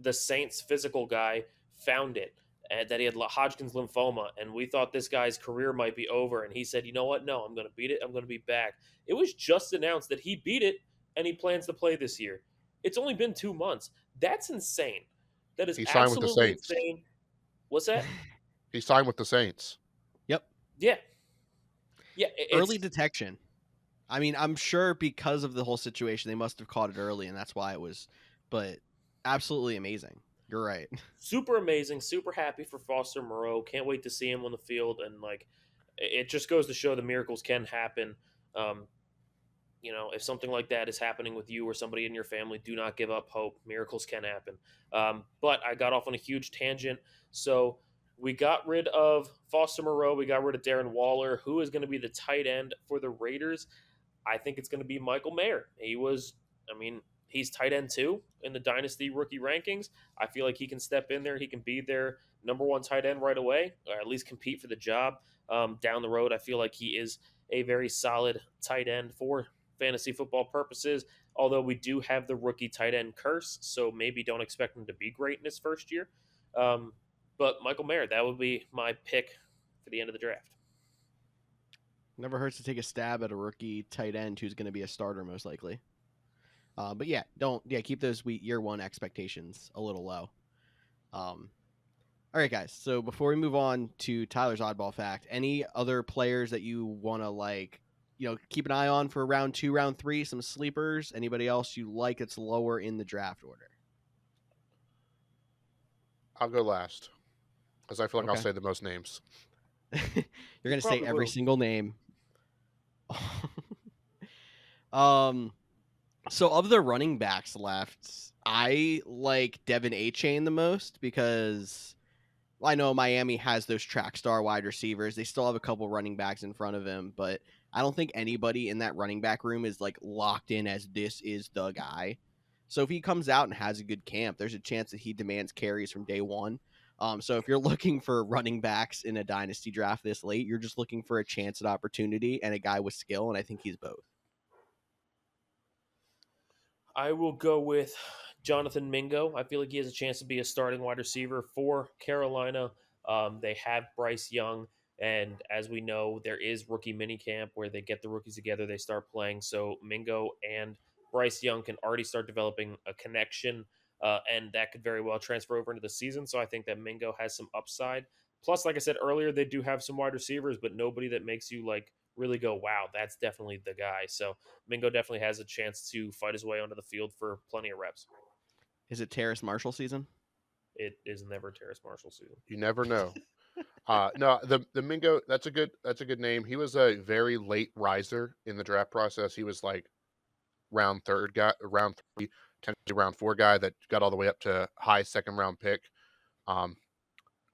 the Saints physical guy found it, and that he had Hodgkin's lymphoma, and we thought this guy's career might be over, and he said, you know what, no, I'm going to beat it, I'm going to be back. It was just announced that he beat it, and he plans to play this year. It's only been 2 months. That's insane. That is absolutely insane. What's that? He signed with the Saints. Yep. Yeah. Yeah. Early detection. I mean, I'm sure because of the whole situation, they must have caught it early, and that's why it was. But absolutely amazing. You're right. Super amazing. Super happy for Foster Moreau. Can't wait to see him on the field. And it just goes to show the miracles can happen. If something like that is happening with you or somebody in your family, do not give up hope. Miracles can happen. But I got off on a huge tangent. So we got rid of Foster Moreau. We got rid of Darren Waller. Who is going to be the tight end for the Raiders? I think it's going to be Michael Mayer. He's tight end 2 in the Dynasty rookie rankings. I feel like he can step in there. He can be their number 1 tight end right away, or at least compete for the job down the road. I feel like he is a very solid tight end for fantasy football purposes, although we do have the rookie tight end curse, so maybe don't expect him to be great in his first year. But Michael Mayer, that would be my pick for the end of the draft. Never hurts to take a stab at a rookie tight end who's going to be a starter most likely. But yeah, keep those year 1 expectations a little low. All right, guys. So before we move on to Tyler's oddball fact, any other players that you want to keep an eye on for round 2, round 3, some sleepers? Anybody else you like that's lower in the draft order? I'll go last because I feel like I'll say the most names. You're going to say every single name. So of the running backs left, I like Devin A-Chain the most because I know Miami has those track star wide receivers. They still have a couple running backs in front of him, but I don't think anybody in that running back room is locked in as this is the guy. So if he comes out and has a good camp, there's a chance that he demands carries from day 1. So if you're looking for running backs in a dynasty draft this late, you're just looking for a chance at opportunity and a guy with skill, and I think he's both. I will go with Jonathan Mingo. I feel like he has a chance to be a starting wide receiver for Carolina. They have Bryce Young. And as we know, there is rookie minicamp where they get the rookies together, they start playing. So Mingo and Bryce Young can already start developing a connection, and that could very well transfer over into the season. So I think that Mingo has some upside. Plus, like I said earlier, they do have some wide receivers, but nobody that makes you like really go, wow, that's definitely the guy. So Mingo definitely has a chance to fight his way onto the field for plenty of reps. Is it Terrace Marshall season? It is never Terrace Marshall season. You never know. No, the Mingo, that's a good name. He was a very late riser in the draft process. He was like round 3, round 4 guy that got all the way up to high second round pick.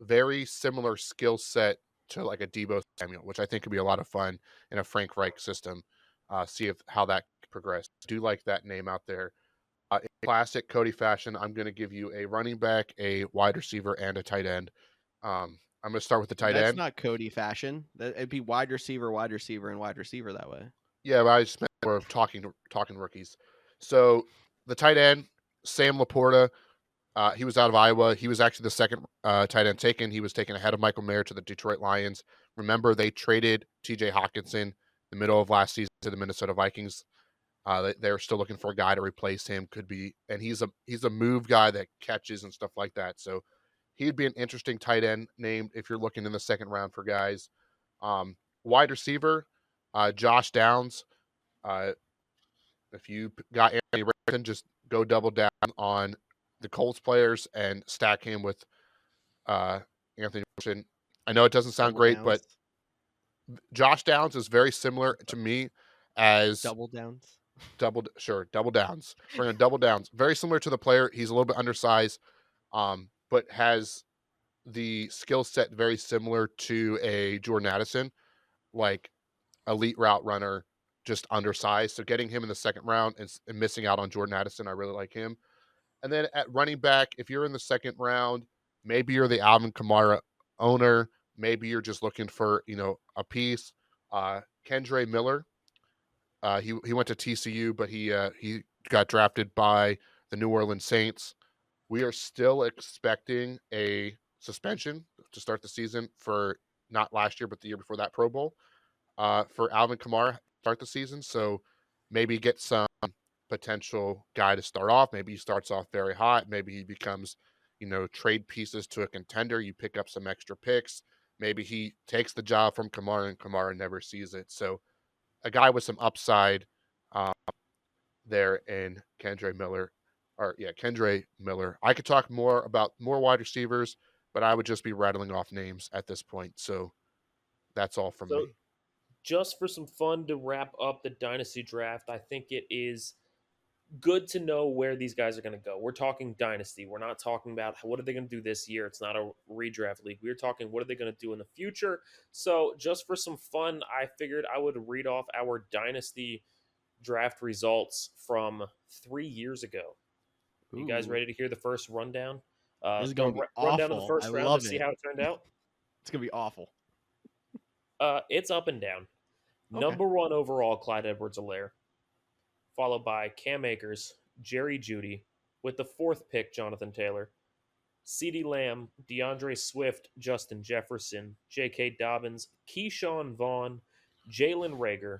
Very similar skill set to like a Debo Samuel, which I think could be a lot of fun in a Frank Reich system. See how that progressed. Do like that name out there. In classic Cody fashion, I'm going to give you a running back, a wide receiver, and a tight end. I'm going to start with the tight That's end. not Cody fashion. It'd be wide receiver, and wide receiver that way. Yeah, but I just meant more of talking rookies. So the tight end, Sam Laporta, he was out of Iowa. He was actually the second tight end taken. He was taken ahead of Michael Mayer to the Detroit Lions. Remember, they traded T.J. Hockenson the middle of last season to the Minnesota Vikings. They're still looking for a guy to replace him. Could be, and he's a move guy that catches and stuff like that. So he'd be an interesting tight end named if you're looking in the second round for guys. Wide receiver, Josh Downs. If you got Anthony Richardson, just go double down on the Colts players and stack him with Anthony Richardson. I know it doesn't sound great, but Josh Downs is very similar to me as double downs. Double downs. We're going to double downs. Very similar to the player. He's a little bit undersized, but has the skill set very similar to a Jordan Addison, like elite route runner, just undersized. So getting him in the second round and missing out on Jordan Addison, I really like him. And then at running back, if you're in the second round, maybe you're the Alvin Kamara owner. Maybe you're just looking for, a piece. Kendre Miller. He went to TCU, but he got drafted by the New Orleans Saints. We are still expecting a suspension to start the season for not last year, but the year before that, Pro Bowl, for Alvin Kamara to start the season. So maybe get some potential guy to start off. Maybe he starts off very hot. Maybe he becomes, trade pieces to a contender. You pick up some extra picks. Maybe he takes the job from Kamara and Kamara never sees it. So a guy with some upside there in Kendre Miller. Kendre Miller. I could talk more about more wide receivers, but I would just be rattling off names at this point. So that's all from me. Just for some fun to wrap up the Dynasty draft, I think it is good to know where these guys are going to go. We're talking Dynasty. We're not talking about what are they going to do this year. It's not a redraft league. We're talking what are they going to do in the future. So just for some fun, I figured I would read off our Dynasty draft results from 3 years ago. You guys ready to hear the first rundown? This is going to be awful. Run down to the first round to see how it turned out. It's going to be awful. It's up and down. Okay. Number 1 overall, Clyde Edwards-Helaire. Followed by Cam Akers, Jerry Jeudy, with the 4th pick, Jonathan Taylor. CeeDee Lamb, DeAndre Swift, Justin Jefferson, J.K. Dobbins, Keyshawn Vaughn, Jalen Reagor,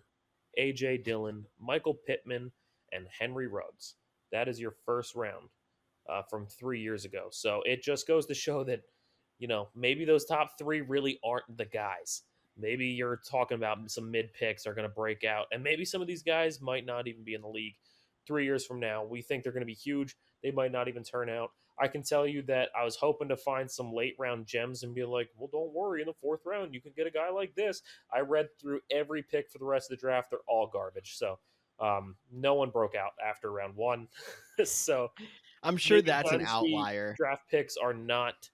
A.J. Dillon, Michael Pittman, and Henry Ruggs. That is your first round from 3 years ago. So it just goes to show that, maybe those top 3 really aren't the guys. Maybe you're talking about some mid picks are going to break out, and maybe some of these guys might not even be in the league 3 years from now. We think they're going to be huge. They might not even turn out. I can tell you that I was hoping to find some late round gems and be like, well, don't worry. In the 4th round, you can get a guy like this. I read through every pick for the rest of the draft. They're all garbage. So no one broke out after round 1. So I'm sure that's an outlier. Draft picks are not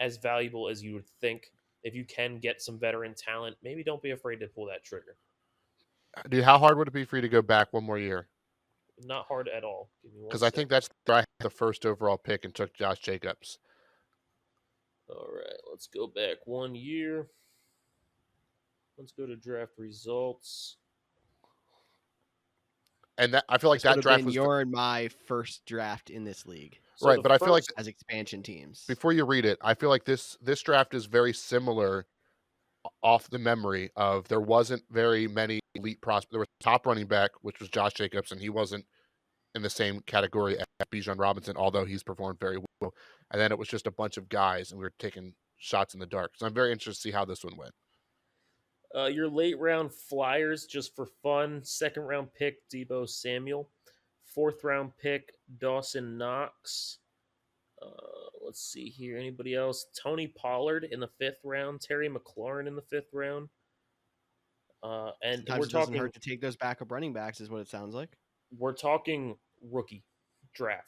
as valuable as you would think. If you can get some veteran talent, maybe don't be afraid to pull that trigger. Dude, how hard would it be for you to go back one more year? Not hard at all. Because I think that's where I had the first overall pick and took Josh Jacobs. All right, let's go back 1 year. Let's go to draft results. And that I feel like that draft was your and my first draft in this league. So right, but I feel like as expansion teams. Before you read it, I feel like this draft is very similar off the memory of there wasn't very many elite prospects. There was a top running back, which was Josh Jacobs, and he wasn't in the same category as Bijan Robinson, although he's performed very well. And then it was just a bunch of guys, and we were taking shots in the dark. So I'm very interested to see how this one went. Your late round flyers, just for fun. Second round pick, Debo Samuel. Fourth round pick, Dawson Knox. Let's see here. Anybody else? Tony Pollard in the fifth round. Terry McLaurin in the fifth round. And Sometimes it doesn't hurt to take those backup running backs, is what it sounds like. we're talking rookie draft.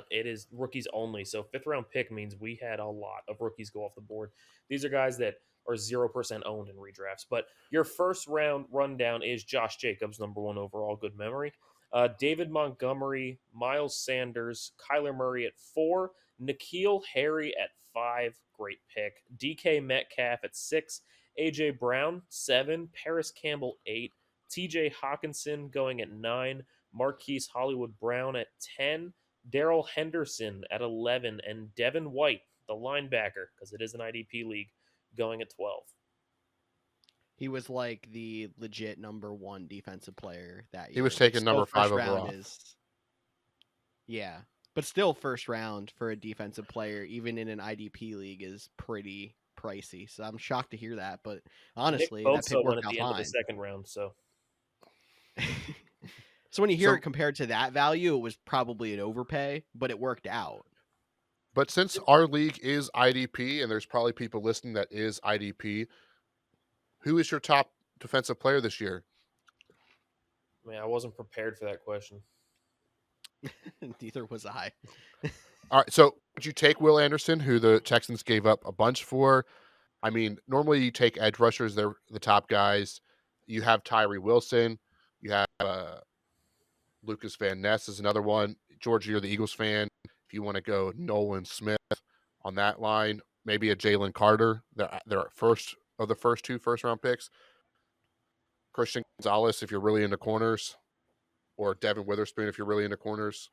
It is rookies only. So fifth round pick means we had a lot of rookies go off the board. These are guys that are 0% owned in redrafts. But your first round rundown is Josh Jacobs, number one overall, good memory. David Montgomery, Miles Sanders, Kyler Murray at 4, N'Keal Harry at 5, great pick. DK Metcalf at 6, AJ Brown 7, Paris Campbell 8, TJ Hawkinson going at 9, Marquise Hollywood Brown at 10, Daryl Henderson at 11, and Devin White, the linebacker, because it is an IDP league, going at 12. He was like the legit number 1 defensive player that year. He was taken number 5 overall. Yeah, but still first round for a defensive player, even in an IDP league, is pretty pricey. So I'm shocked to hear that. But honestly, Nick that pick Bosa went worked at out the end of fine. the second round. So when you hear it compared to that value, it was probably an overpay, but it worked out. But since our league is IDP, and there's probably people listening that is IDP, who is your top defensive player this year? Man, I wasn't prepared for that question. Neither was I. All right, so would you take Will Anderson, who the Texans gave up a bunch for? I mean, normally you take edge rushers; they're the top guys. You have Tyree Wilson. You have Lucas Van Ness is another one. George, you're the Eagles fan. If you want to go Nolan Smith on that line, maybe a Jalen Carter. They're first of the first 2 first-round picks. Christian Gonzalez, if you're really into corners, or Devin Witherspoon, if you're really into corners.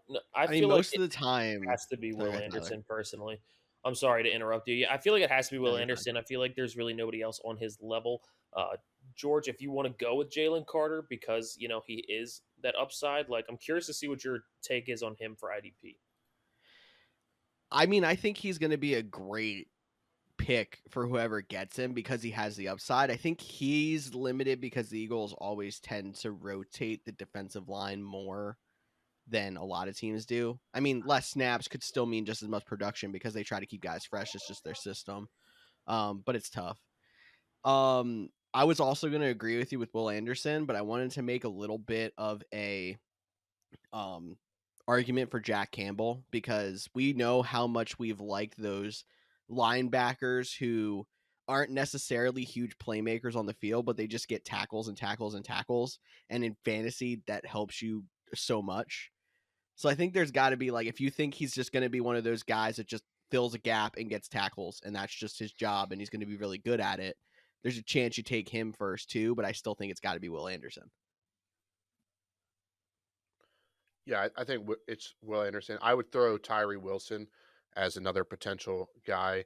No, I mean, feel most like of the time it has to be Will Sorry, Anderson personally. I'm sorry to interrupt you. Yeah, I feel like it has to be Will you're fine. Anderson. I feel like there's really nobody else on his level. George, if you want to go with Jalen Carter because he is that upside, like I'm curious to see what your take is on him for IDP. I mean, I think he's going to be a great pick for whoever gets him because he has the upside. I think he's limited because the Eagles always tend to rotate the defensive line more than a lot of teams do. I mean, less snaps could still mean just as much production because they try to keep guys fresh. It's just their system. But it's tough. I was also going to agree with you with Will Anderson, but I wanted to make a little bit of a argument for Jack Campbell because we know how much we've liked those linebackers who aren't necessarily huge playmakers on the field, but they just get tackles and tackles and tackles. And in fantasy, that helps you so much. So I think there's got to be like, if you think he's just going to be one of those guys that just fills a gap and gets tackles and that's just his job and he's going to be really good at it, there's a chance you take him first too, but I still think it's got to be Will Anderson. Yeah, I think it's Will Anderson. I would throw Tyree Wilson as another potential guy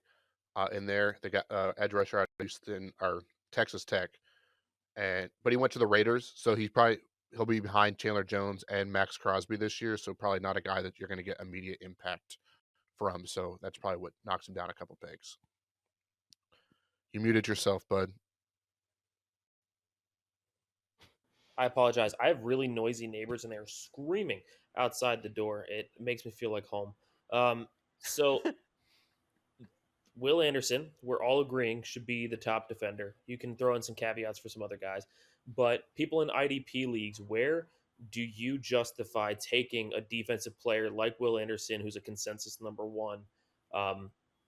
in there. They got edge rusher out of Houston or Texas Tech, but he went to the Raiders, so he'll be behind Chandler Jones and Max Crosby this year. So probably not a guy that you're going to get immediate impact from. So that's probably what knocks him down a couple pegs. You muted yourself, bud. I apologize. I have really noisy neighbors and they're screaming outside the door. It makes me feel like home. So Will Anderson, we're all agreeing, should be the top defender. You can throw in some caveats for some other guys. But people in IDP leagues, where do you justify taking a defensive player like Will Anderson, who's a consensus number 1,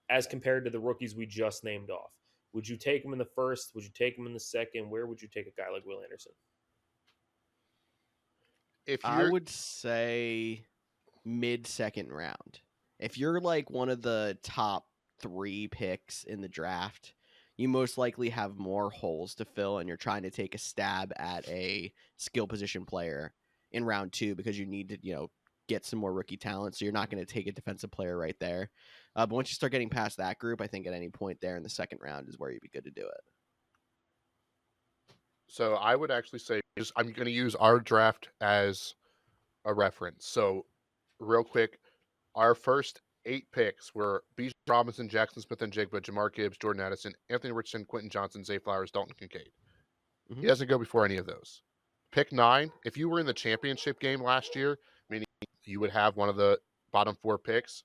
as compared to the rookies we just named off? Would you take him in the first? Would you take him in the second? Where would you take a guy like Will Anderson? I would say mid-second round. If you're like one of the top 3 picks in the draft, you most likely have more holes to fill and you're trying to take a stab at a skill position player in round 2 because you need to, get some more rookie talent. So you're not going to take a defensive player right there. But once you start getting past that group, I think at any point there in the second round is where you'd be good to do it. So I would actually say I'm going to use our draft as a reference. So real quick, our first 8 picks were Bijan Robinson, Jackson Smith and Jigba, Jamar Gibbs, Jordan Addison, Anthony Richardson, Quentin Johnson, Zay Flowers, Dalton Kincaid. He doesn't go before any of those. Pick 9, if you were in the championship game last year, meaning you would have one of the bottom 4 picks,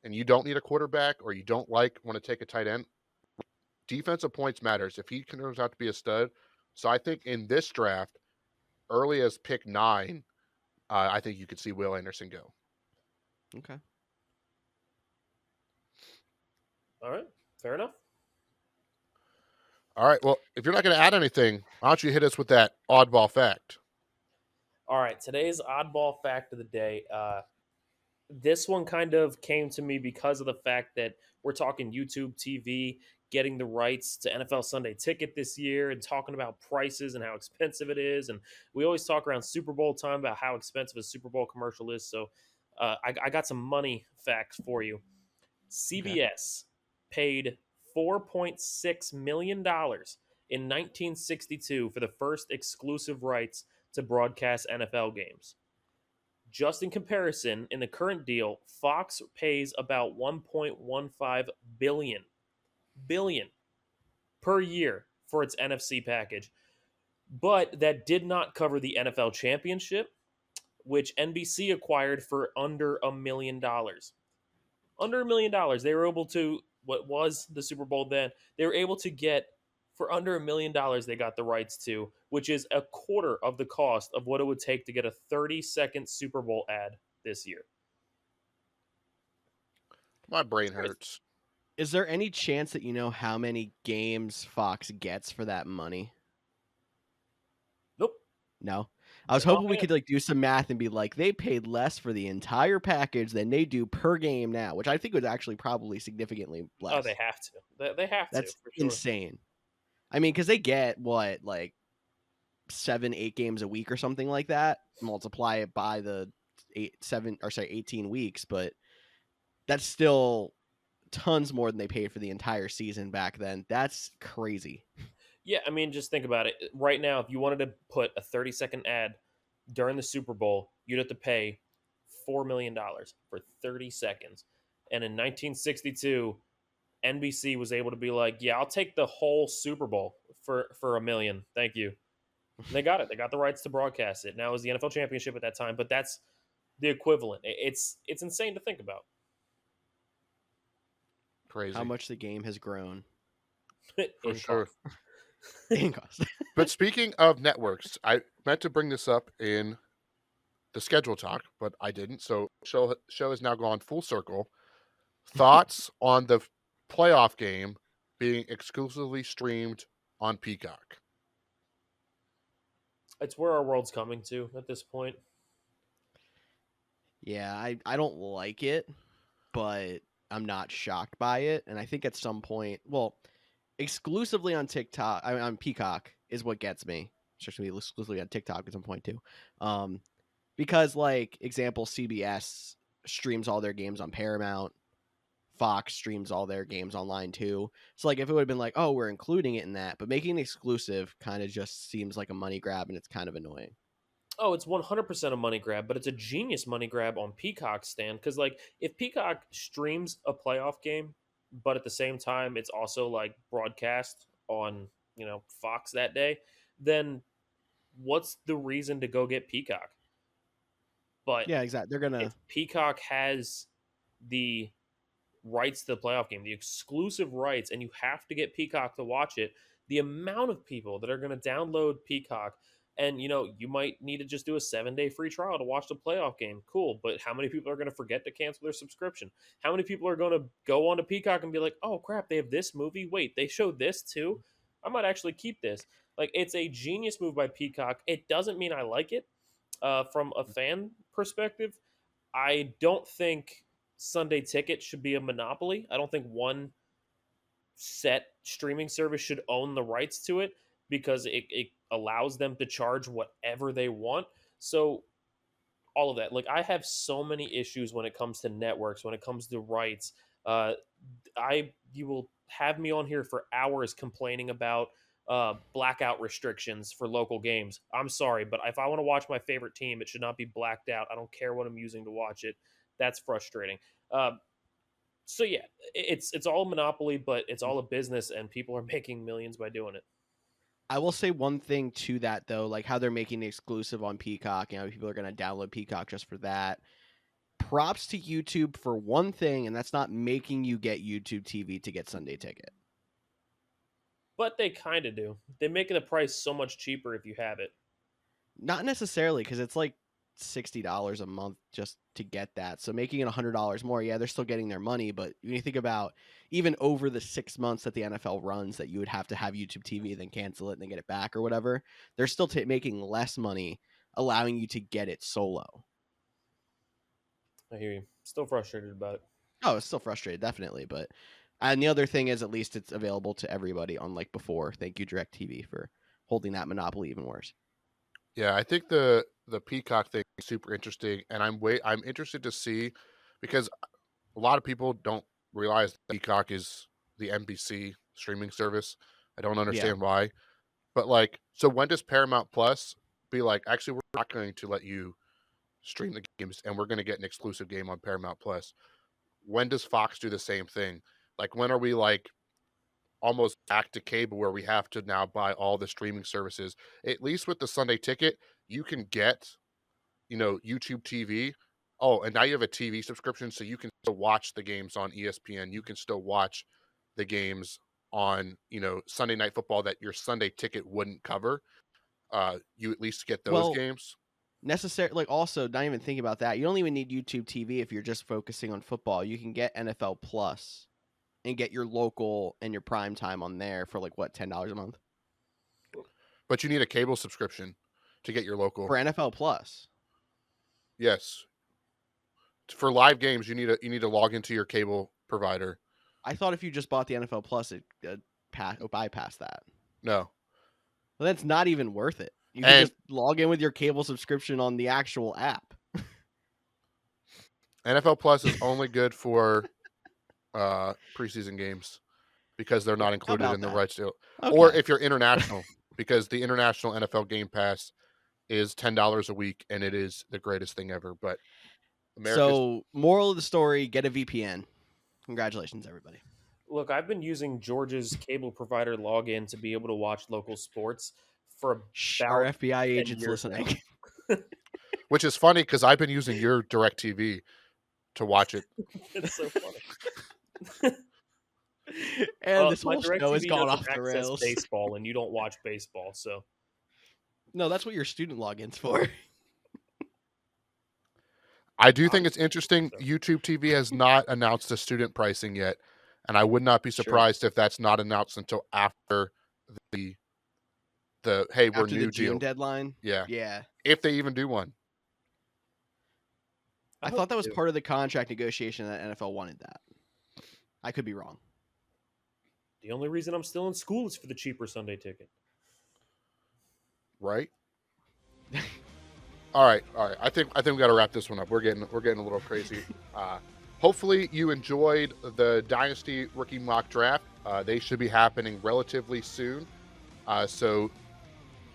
and you don't need a quarterback or you don't want to take a tight end, defensive points matters. If he turns out to be a stud, so I think in this draft, early as pick 9, I think you could see Will Anderson go. Okay. All right. Fair enough. All right. Well, if you're not going to add anything, why don't you hit us with that oddball fact? All right. Today's oddball fact of the day. This one kind of came to me because of the fact that we're talking YouTube TV, getting the rights to NFL Sunday Ticket this year and talking about prices and how expensive it is. And we always talk around Super Bowl time about how expensive a Super Bowl commercial is. So I got some money facts for you. CBS paid $4.6 million in 1962 for the first exclusive rights to broadcast NFL games. Just in comparison, in the current deal, Fox pays about $1.15 billion per year for its NFC package. But that did not cover the NFL championship, which NBC acquired for under $1 million. Under $1 million, they were able to, what was the Super Bowl then, they were able to get, for under $1 million, they got the rights to, which is a quarter of the cost of what it would take to get a 30-second Super Bowl ad this year. My brain hurts. Is there any chance that you know how many games Fox gets for that money? Nope. No? I was hoping we could like do some math and be like, they paid less for the entire package than they do per game now, which I think was actually probably significantly less. Oh, they have to. They have to. That's for sure. insane. I mean, because they get what, like 7-8 games a week or something like that. Multiply it by the 18 weeks, but that's still tons more than they paid for the entire season back then. That's crazy. Yeah, I mean, just think about it. Right now, if you wanted to put a 30-second ad during the Super Bowl, you'd have to pay $4 million for 30 seconds. And in 1962, NBC was able to be like, yeah, I'll take the whole Super Bowl for $1 million. Thank you. And they got it. They got the rights to broadcast it. Now it was the NFL championship at that time, but that's the equivalent. It's insane to think about. Crazy. How much the game has grown. For sure. In cost. But speaking of networks, I meant to bring this up in the schedule talk, but I didn't. So show has now gone full circle. Thoughts on the playoff game being exclusively streamed on Peacock? It's where our world's coming to at this point. Yeah, I don't like it, but I'm not shocked by it. And I think at some point, well, exclusively on TikTok, I mean, on Peacock is what gets me. It's just gonna be exclusively on TikTok at some point too. Because like example, CBS streams all their games on Paramount. Fox streams all their games online too. So like if it would have been like, oh, we're including it in that, but making it exclusive kind of just seems like a money grab and it's kind of annoying. Oh, it's 100% a money grab, but it's a genius money grab on Peacock's stand. Because like if Peacock streams a playoff game, but at the same time it's also like broadcast on, Fox that day, then what's the reason to go get Peacock? But yeah, exactly. They're gonna. If Peacock has the rights to the playoff game, the exclusive rights, and you have to get Peacock to watch it, the amount of people that are going to download Peacock, and you might need to just do a 7-day free trial to watch the playoff game. Cool, but how many people are going to forget to cancel their subscription? How many people are going to go onto Peacock and be like, oh crap, they have this movie? Wait, they showed this too? I might actually keep this. Like, it's a genius move by Peacock. It doesn't mean I like it from a fan perspective. I don't think Sunday Ticket should be a monopoly. I don't think one set streaming service should own the rights to it because it allows them to charge whatever they want. So all of that, like, I have so many issues when it comes to networks, when it comes to rights. You will have me on here for hours complaining about blackout restrictions for local games. I'm sorry, but if I want to watch my favorite team, it should not be blacked out. I don't care what I'm using to watch it. That's frustrating. So yeah, it's all a monopoly, but it's all a business, and people are making millions by doing it. I will say one thing to that though, like how they're making it exclusive on Peacock. You know, people are going to download Peacock just for that. Props to YouTube for one thing, and that's not making you get YouTube TV to get Sunday Ticket. But they kind of do. They make the price so much cheaper if you have it. Not necessarily, because it's like $60 a month just to get that. So making it $100 more, yeah, they're still getting their money. But when you think about even over the 6 months that the NFL runs, that you would have to have YouTube TV, then cancel it and then get it back or whatever, they're still making less money, allowing you to get it solo. I hear you. Still frustrated about it. Oh, it's still frustrated, definitely. But and the other thing is, at least it's available to everybody, unlike before. Thank you, DirecTV, for holding that monopoly even worse. Yeah, I think the Peacock thing is super interesting, and I'm interested to see, because a lot of people don't realize that Peacock is the NBC streaming service. I don't understand why, but like, so when does Paramount Plus be like, actually, we're not going to let you stream the games, and we're going to get an exclusive game on Paramount Plus? When does Fox do the same thing? Like, when are we like almost back to cable where we have to now buy all the streaming services? At least with the Sunday Ticket, you can get, YouTube TV. Oh, and now you have a TV subscription, so you can still watch the games on ESPN. You can still watch the games on, Sunday Night Football that your Sunday Ticket wouldn't cover. You at least get those games. Also, not even thinking about that. You don't even need YouTube TV if you're just focusing on football. You can get NFL Plus and get your local and your prime time on there for like what, $10 a month? But you need a cable subscription to get your local for NFL Plus. Yes, for live games you need to log into your cable provider. I thought if you just bought the NFL Plus, it bypass that. No, well, that's not even worth it. You can just log in with your cable subscription on the actual app. NFL Plus is only good for preseason games because they're not included in the rights deal. Okay. Or if you're international, because the international NFL Game Pass is $10 a week, and it is the greatest thing ever. But so, moral of the story: get a VPN. Congratulations, everybody. Look, I've been using George's cable provider login to be able to watch local sports for about our FBI agents listening. Which is funny because I've been using your DirecTV to watch it. It's so funny. And this whole show has gone off the rails. Baseball, and you don't watch baseball, so no, that's what your student login's for. I do think it's interesting. YouTube TV has not announced the student pricing yet, and I would not be surprised if that's not announced until after the hey, we're after new the June deal deadline. Yeah. If they even do one. I thought that was part of the contract negotiation that NFL wanted that. I could be wrong. The only reason I'm still in school is for the cheaper Sunday Ticket. Right? All right. I think we got to wrap this one up. We're getting a little crazy. Hopefully you enjoyed the Dynasty rookie mock draft. They should be happening relatively soon. So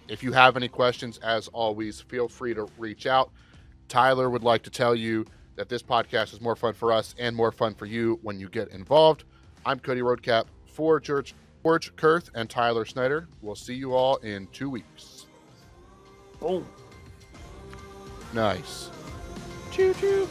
if you have any questions, as always, feel free to reach out. Tyler would like to tell you that this podcast is more fun for us and more fun for you when you get involved. I'm Cody Roadcap for George Kerth and Tyler Snyder. We'll see you all in 2 weeks. Boom. Nice. Choo choo.